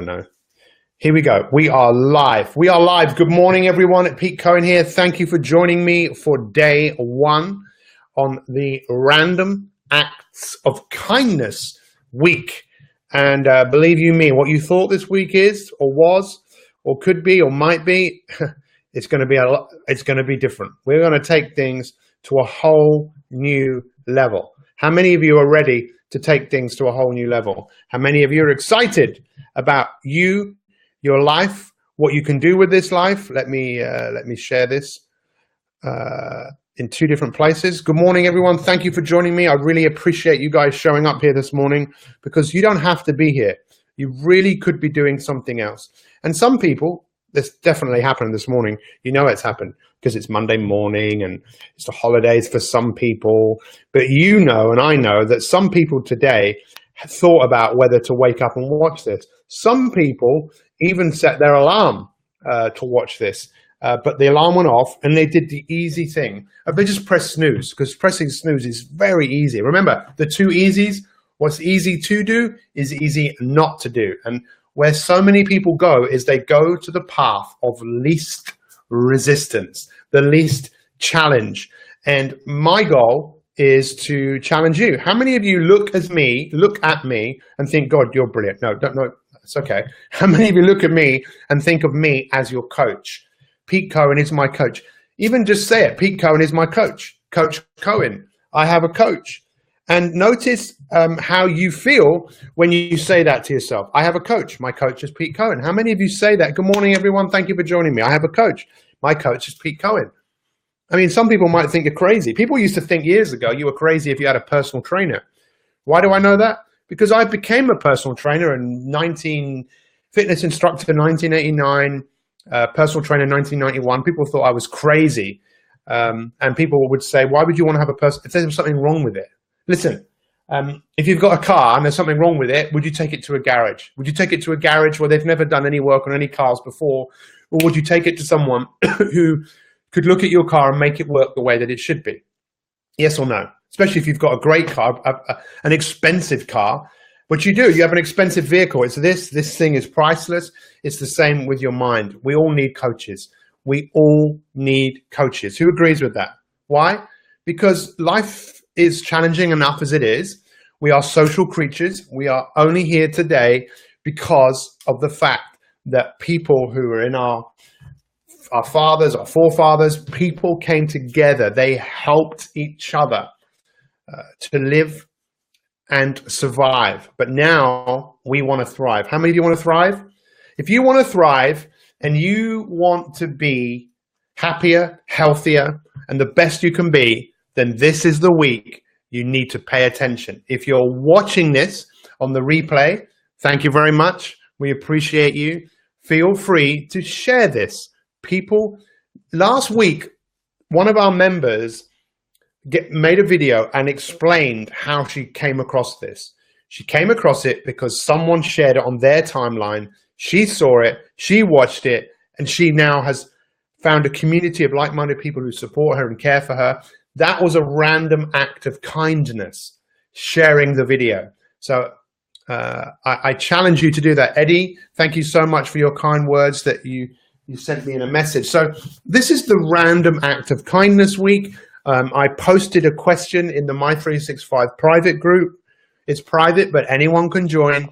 know. Here we go. We are live. We are live. Good morning, everyone. Pete Cohen here. Thank you for joining me for day one on the Random Acts of Kindness week. And believe you me, what you thought this week is, or was, or could be, or might be, it's going to be a lot. It's going to be different. We're going to take things to a whole new level. How many of you are ready to take things to a whole new level? How many of you are excited about you, your life, what you can do with this life? Let me share this in two different places. Good morning, everyone. Thank you for joining me. I really appreciate you guys showing up here this morning, because you don't have to be here. You really could be doing something else. And some people, this definitely happened this morning. You know it's happened because it's Monday morning and it's the holidays for some people. But you know, and I know that some people today thought about whether to wake up and watch this. Some people even set their alarm to watch this, but the alarm went off and they did the easy thing. They just pressed snooze, because pressing snooze is very easy. Remember, the two easies: what's easy to do is easy not to do. And where so many people go is they go to the path of least resistance, the least challenge. And my goal is to challenge you. How many of you look at me and think, God, you're brilliant? No, it's okay. How many of you look at me and think of me as your coach? Pete Cohen is my coach. Even just say it. Pete Cohen is my coach. Coach Cohen. I have a coach. And notice how you feel when you say that to yourself. I have a coach. My coach is Pete Cohen. How many of you say that? Good morning, everyone. Thank you for joining me. I have a coach. My coach is Pete Cohen. I mean, some people might think you're crazy. People used to think years ago you were crazy if you had a personal trainer. Why do I know that? Because I became a personal trainer fitness instructor in 1989, personal trainer in 1991. People thought I was crazy. And people would say, why would you want to have a person if there's something wrong with it? Listen, if you've got a car and there's something wrong with it, would you take it to a garage? Would you take it to a garage where they've never done any work on any cars before? Or would you take it to someone who could look at your car and make it work the way that it should be? Yes or no? Especially if you've got a great car, an expensive car. What you do, you have an expensive vehicle. It's this thing is priceless. It's the same with your mind. We all need coaches. We all need coaches. Who agrees with that? Why? Because life is challenging enough as it is. We are social creatures. We are only here today because of the fact that people who are in our fathers, our forefathers, people came together. They helped each other to live and survive. But now we want to thrive. How many of you want to thrive? If you want to thrive and you want to be happier, healthier, and the best you can be, then this is the week you need to pay attention. If you're watching this on the replay, thank you very much. We appreciate you. Feel free to share this. People, last week, one of our members made a video and explained how she came across this. She came across it because someone shared it on their timeline. She saw it, she watched it, and she now has found a community of like-minded people who support her and care for her. That was a random act of kindness, sharing the video. So I challenge you to do that. Eddie, thank you so much for your kind words that you sent me in a message. So this is the Random Act of Kindness week. I posted a question in the My365 private group. It's private, but anyone can join.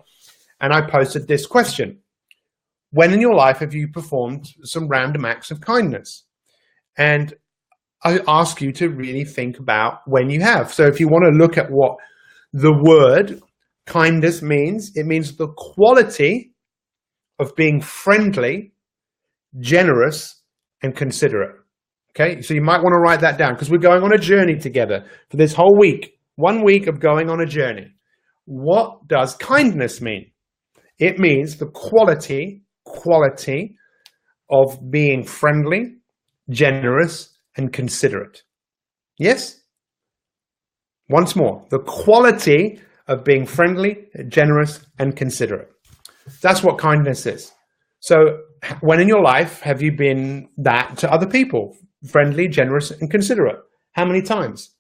And I posted this question. When in your life have you performed some random acts of kindness? And I ask you to really think about when you have. So if you want to look at what the word kindness means, it means the quality of being friendly, generous, and considerate. Okay, so you might want to write that down, because we're going on a journey together for this whole week. 1 week of going on a journey. What does kindness mean? It means the quality of being friendly, generous, and considerate. Yes? Once more, the quality of being friendly, generous, and considerate. That's what kindness is. So when in your life have you been that to other people? Friendly, generous, and considerate. How many times?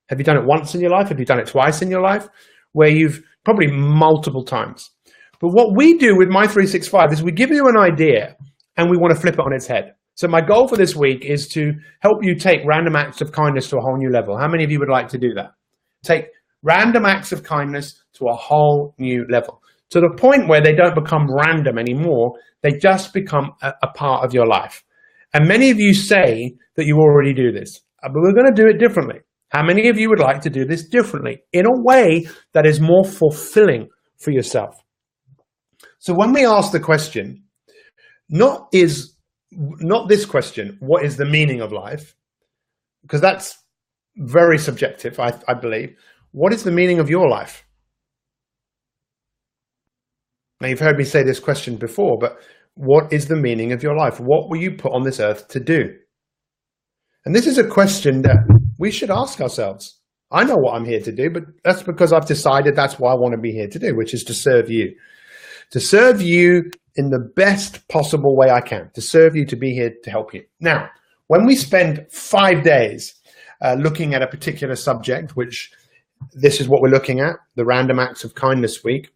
Have you done it once in your life? Have you done it twice in your life? Where you've probably multiple times. But what we do with My365 is we give you an idea and we want to flip it on its head. So my goal for this week is to help you take random acts of kindness to a whole new level. How many of you would like to do that? Take random acts of kindness to a whole new level, to the point where they don't become random anymore. They just become a part of your life. And many of you say that you already do this, but we're going to do it differently. How many of you would like to do this differently in a way that is more fulfilling for yourself? So when we ask the question, not this question, what is the meaning of life? Because that's very subjective, I believe. What is the meaning of your life? Now, you've heard me say this question before, but what is the meaning of your life? What were you put on this earth to do? And this is a question that we should ask ourselves. I know what I'm here to do, but that's because I've decided that's what I want to be here to do, which is to serve you. To serve you in the best possible way I can, to serve you, to be here to help you. Now, when we spend 5 days looking at a particular subject, which this is what we're looking at, the Random Acts of Kindness Week,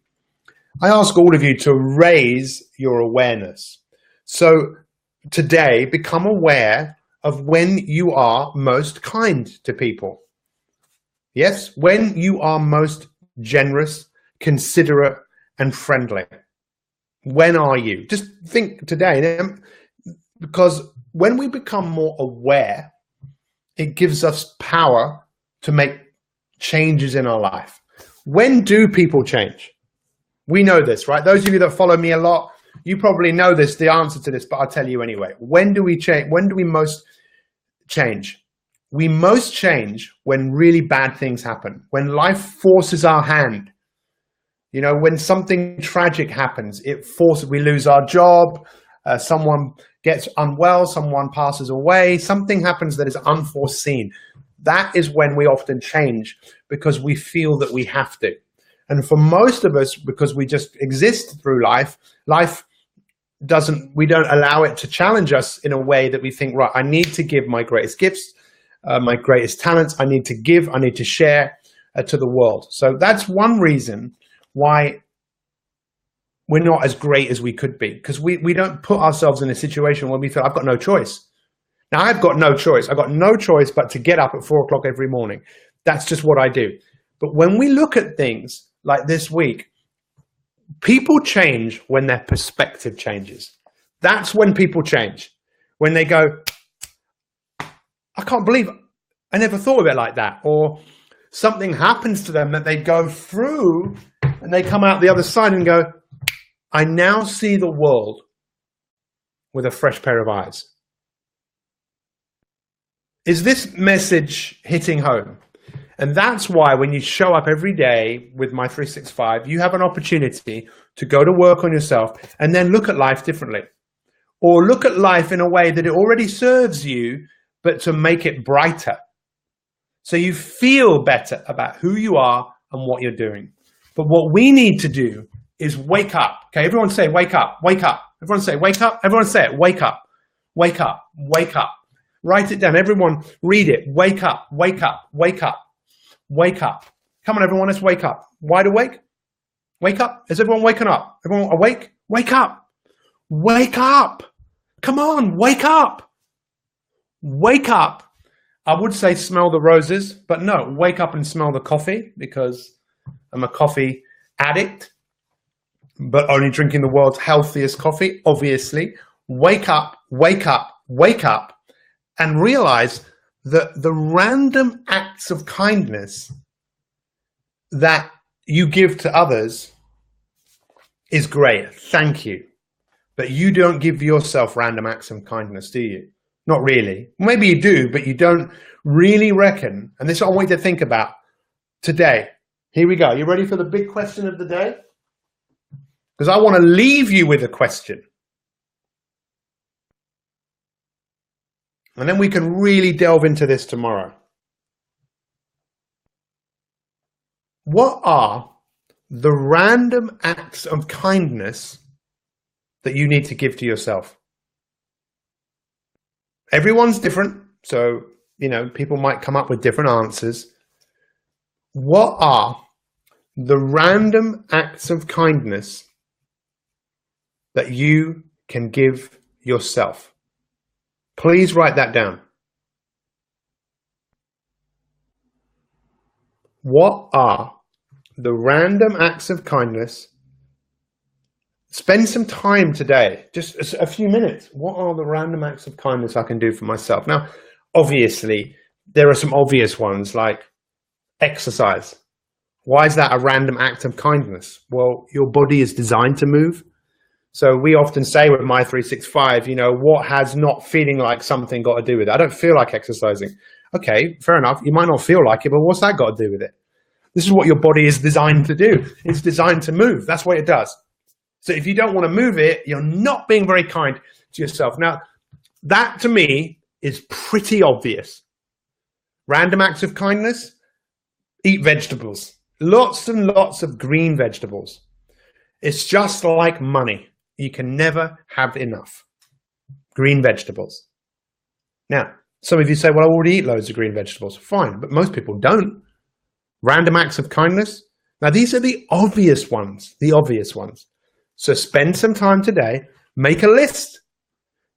I ask all of you to raise your awareness. So today, become aware of when you are most kind to people. Yes, when you are most generous, considerate, and friendly. When are you? Just think today, because when we become more aware, it gives us power to make changes in our life. When do people change? We know this, right? Those of you that follow me a lot, you probably know this, the answer to this, but I'll tell you anyway. When do we change? When do we most change? We most change when really bad things happen, when life forces our hand. You know, when something tragic happens, we lose our job, someone gets unwell, someone passes away, something happens that is unforeseen. That is when we often change, because we feel that we have to. And for most of us, because we just exist through life we don't allow it to challenge us in a way that we think, right, I need to give my greatest gifts, my greatest talents, I need to give, I need to share to the world. So that's one reason why we're not as great as we could be, because we don't put ourselves in a situation where we feel, I've got no choice. Now, I've got no choice. I've got no choice but to get up at 4 o'clock every morning. That's just what I do. But when we look at things like this week, people change when their perspective changes. That's when people change. When they go, I can't believe I never thought of it like that. Or something happens to them that they go through and they come out the other side and go, I now see the world with a fresh pair of eyes. Is this message hitting home? And that's why when you show up every day with My365, you have an opportunity to go to work on yourself and then look at life differently. Or look at life in a way that it already serves you, but to make it brighter. So you feel better about who you are and what you're doing. But what we need to do is wake up. Okay, everyone say wake up, wake up. Everyone say wake up. Everyone say it, wake up, wake up, wake up. Write it down. Everyone read it. Wake up, wake up, wake up, wake up. Come on, everyone, let's wake up. Wide awake? Wake up. Is everyone waking up? Everyone awake? Wake up. Wake up. Come on, wake up. Wake up. I would say smell the roses, but no, wake up and smell the coffee, because I'm a coffee addict, but only drinking the world's healthiest coffee, obviously. Wake up, wake up, wake up, and realize that the random acts of kindness that you give to others is great. Thank you. But you don't give yourself random acts of kindness, do you? Not really. Maybe you do, but you don't really reckon. And this is what I want you to think about today. Here we go. You ready for the big question of the day? Because I want to leave you with a question. And then we can really delve into this tomorrow. What are the random acts of kindness that you need to give to yourself? Everyone's different, so, you know, people might come up with different answers. What are the random acts of kindness that you can give yourself. Please write that down. What are the random acts of kindness? Spend some time today, just a few minutes. What are the random acts of kindness I can do for myself? Now, obviously, there are some obvious ones like exercise. Why is that a random act of kindness? Well, your body is designed to move. So we often say with My365, you know, what has not feeling like something got to do with it? I don't feel like exercising. Okay, fair enough. You might not feel like it, but what's that got to do with it? This is what your body is designed to do. It's designed to move. That's what it does. So if you don't want to move it, you're not being very kind to yourself. Now, that to me is pretty obvious. Random acts of kindness, eat vegetables. Lots and lots of green vegetables. It's just like money. You can never have enough. Green vegetables. Now, some of you say, well, I already eat loads of green vegetables. Fine, but most people don't. Random acts of kindness. Now, these are the obvious ones, So spend some time today, make a list.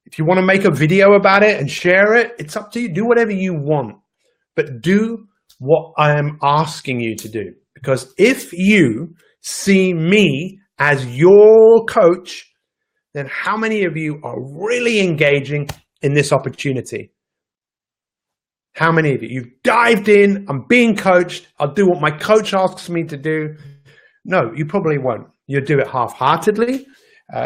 If you want to make a video about it and share it, it's up to you. Do whatever you want, but do what I am asking you to do. Because if you see me as your coach, then how many of you are really engaging in this opportunity? How many of you? You've dived in, I'm being coached, I'll do what my coach asks me to do. No, you probably won't. You'll do it half-heartedly.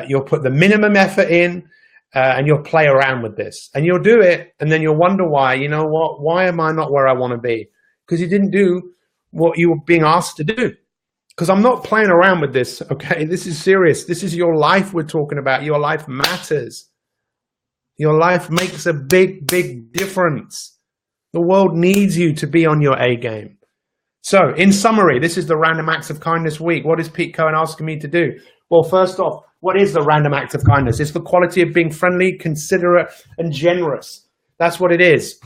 You'll put the minimum effort in and you'll play around with this. And you'll do it and then you'll wonder why. You know what? Why am I not where I want to be? Because you didn't do what you were being asked to do. Because I'm not playing around with this, okay? This is serious. This is your life we're talking about. Your life matters. Your life makes a big, big difference. The world needs you to be on your A game. So, in summary, this is the Random Acts of Kindness week. What is Pete Cohen asking me to do? Well, first off, what is the random act of kindness? It's the quality of being friendly, considerate, and generous. That's what it is.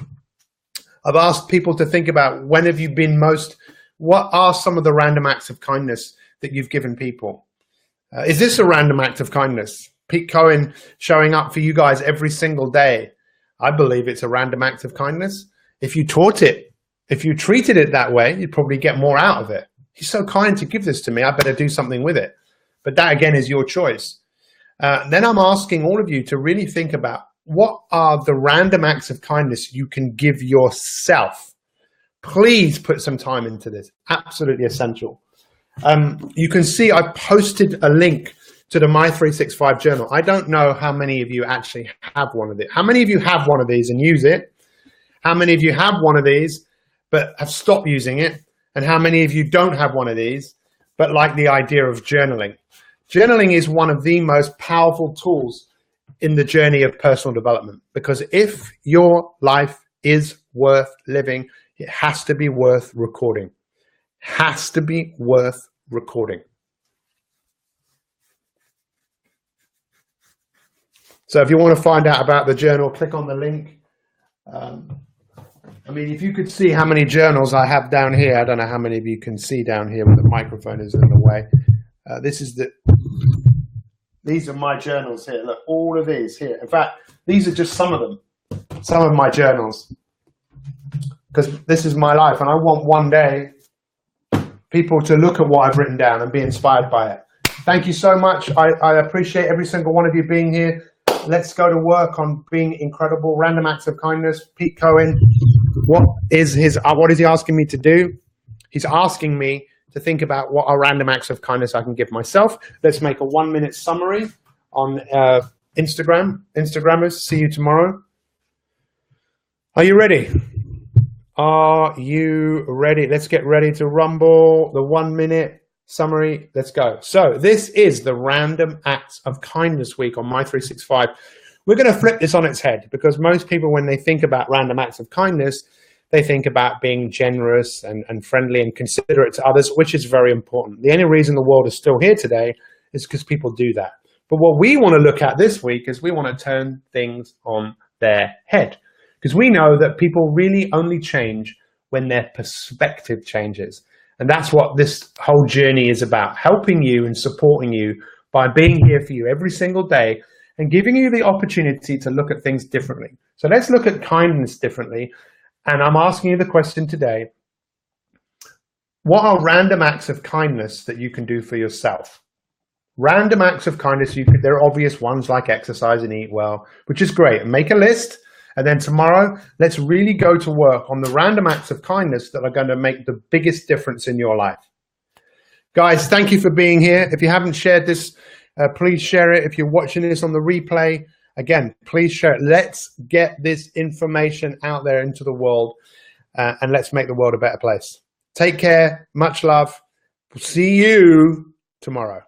I've asked people to think about when have you been what are some of the random acts of kindness that you've given people? Is this a random act of kindness? Pete Cohen showing up for you guys every single day. I believe it's a random act of kindness. If you taught it, if you treated it that way, you'd probably get more out of it. He's so kind to give this to me, I better do something with it. But that again is your choice. Then I'm asking all of you to really think about what are the random acts of kindness you can give yourself. Please put some time into this. Absolutely essential. You can see I posted a link to the My365 journal. I don't know how many of you actually have one of it. How many of you have one of these and use it? How many of you have one of these but have stopped using it? And how many of you don't have one of these but like the idea of journaling? Journaling is one of the most powerful tools in the journey of personal development, because if your life is worth living, it has to be worth recording. Has to be worth recording. So if you want to find out about the journal, click on the link. I mean, if you could see how many journals I have down here, I don't know how many of you can see down here when the microphone is in the way. These are my journals here. Look, all of these here. In fact, these are just some of them, some of my journals. Because this is my life, and I want one day people to look at what I've written down and be inspired by it. Thank you so much. I appreciate every single one of you being here. Let's go to work on being incredible. Random acts of kindness. Pete Cohen, what is he asking me to do? He's asking me to think about what are random acts of kindness I can give myself. Let's make a 1-minute summary on Instagram. Instagrammers, see you tomorrow. Are you ready? Are you ready? Let's get ready to rumble. The 1-minute summary. Let's go. So this is the Random Acts of Kindness week on My365. We're going to flip this on its head, because most people, when they think about random acts of kindness, they think about being generous and friendly and considerate to others, which is very important. The only reason the world is still here today is because people do that. But what we want to look at this week is we want to turn things on their head, because we know that people really only change when their perspective changes. And that's what this whole journey is about, helping you and supporting you by being here for you every single day and giving you the opportunity to look at things differently. So let's look at kindness differently. And I'm asking you the question today: what are random acts of kindness that you can do for yourself? Random acts of kindness, there are obvious ones like exercise and eat well, which is great. Make a list, and then tomorrow, let's really go to work on the random acts of kindness that are going to make the biggest difference in your life. Guys, thank you for being here. If you haven't shared this, please share it. If you're watching this on the replay, again, please share it. Let's get this information out there into the world, and let's make the world a better place. Take care. Much love. We'll see you tomorrow.